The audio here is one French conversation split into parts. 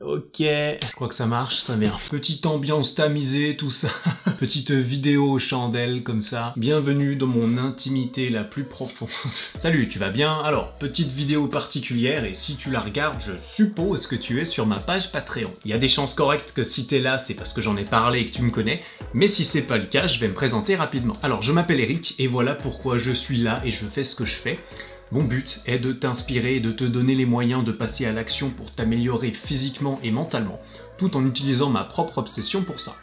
Ok, je crois que ça marche, très bien. Petite ambiance tamisée, tout ça. Petite vidéo aux chandelles, comme ça. Bienvenue dans mon intimité la plus profonde. Salut, tu vas bien? Alors, petite vidéo particulière, et si tu la regardes, je suppose que tu es sur ma page Patreon. Il y a des chances correctes que si t'es là, c'est parce que j'en ai parlé et que tu me connais, mais si c'est pas le cas, je vais me présenter rapidement. Alors, je m'appelle Eric, et voilà pourquoi je suis là et je fais ce que je fais. Mon but est de t'inspirer et de te donner les moyens de passer à l'action pour t'améliorer physiquement et mentalement, tout en utilisant ma propre obsession pour ça.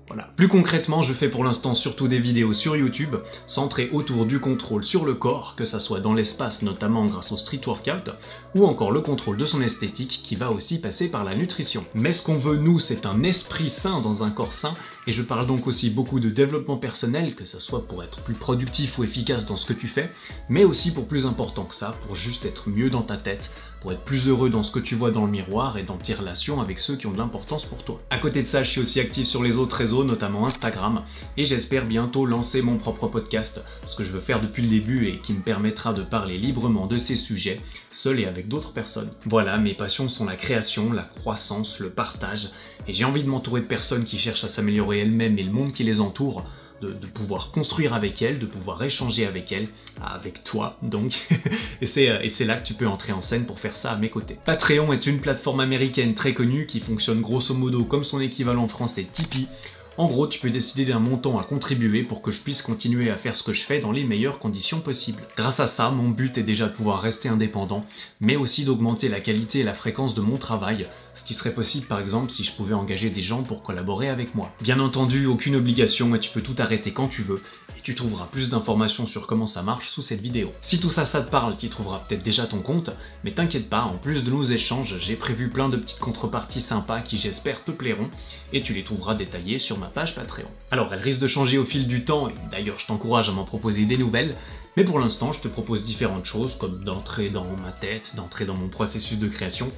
Voilà. Plus concrètement, je fais pour l'instant surtout des vidéos sur YouTube, centrées autour du contrôle sur le corps, que ça soit dans l'espace notamment grâce au street workout, ou encore le contrôle de son esthétique qui va aussi passer par la nutrition. Mais ce qu'on veut nous, c'est un esprit sain dans un corps sain, et je parle donc aussi beaucoup de développement personnel, que ça soit pour être plus productif ou efficace dans ce que tu fais, mais aussi pour plus important que ça, pour juste être mieux dans ta tête, pour être plus heureux dans ce que tu vois dans le miroir et dans tes relations avec ceux qui ont de l'importance pour toi. À côté de ça, je suis aussi actif sur les autres réseaux, notamment Instagram, et j'espère bientôt lancer mon propre podcast, ce que je veux faire depuis le début et qui me permettra de parler librement de ces sujets, seul et avec d'autres personnes. Voilà, mes passions sont la création, la croissance, le partage, et j'ai envie de m'entourer de personnes qui cherchent à s'améliorer elles-mêmes et le monde qui les entoure, de pouvoir construire avec elle, de pouvoir échanger avec elle, avec toi donc, et c'est là que tu peux entrer en scène pour faire ça à mes côtés. Patreon est une plateforme américaine très connue qui fonctionne grosso modo comme son équivalent français Tipeee. En gros, tu peux décider d'un montant à contribuer pour que je puisse continuer à faire ce que je fais dans les meilleures conditions possibles. Grâce à ça, mon but est déjà de pouvoir rester indépendant, mais aussi d'augmenter la qualité et la fréquence de mon travail, ce qui serait possible par exemple si je pouvais engager des gens pour collaborer avec moi. Bien entendu, aucune obligation et tu peux tout arrêter quand tu veux, et tu trouveras plus d'informations sur comment ça marche sous cette vidéo. Si tout ça, ça te parle, tu trouveras peut-être déjà ton compte, mais t'inquiète pas, en plus de nos échanges, j'ai prévu plein de petites contreparties sympas qui j'espère te plairont, et tu les trouveras détaillées sur ma page Patreon. Alors, elles risquent de changer au fil du temps, et d'ailleurs je t'encourage à m'en proposer des nouvelles, mais pour l'instant je te propose différentes choses, comme d'entrer dans ma tête, d'entrer dans mon processus de création,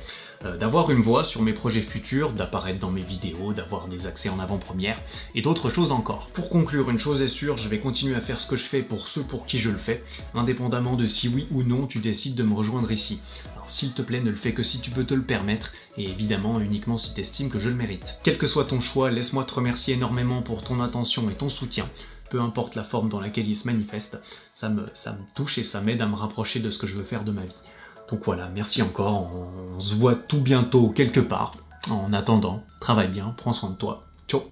d'avoir une voix sur mes projets futurs, d'apparaître dans mes vidéos, d'avoir des accès en avant-première, et d'autres choses encore. Pour conclure, une chose est sûre, je vais continuer à faire ce que je fais pour ceux pour qui je le fais, indépendamment de si oui ou non tu décides de me rejoindre ici. Alors s'il te plaît, ne le fais que si tu peux te le permettre, et évidemment uniquement si tu estimes que je le mérite. Quel que soit ton choix, laisse-moi te remercier énormément pour ton attention et ton soutien, peu importe la forme dans laquelle il se manifeste, ça me touche et ça m'aide à me rapprocher de ce que je veux faire de ma vie. Donc voilà, merci encore, on se voit tout bientôt quelque part. En attendant, travaille bien, prends soin de toi. Ciao.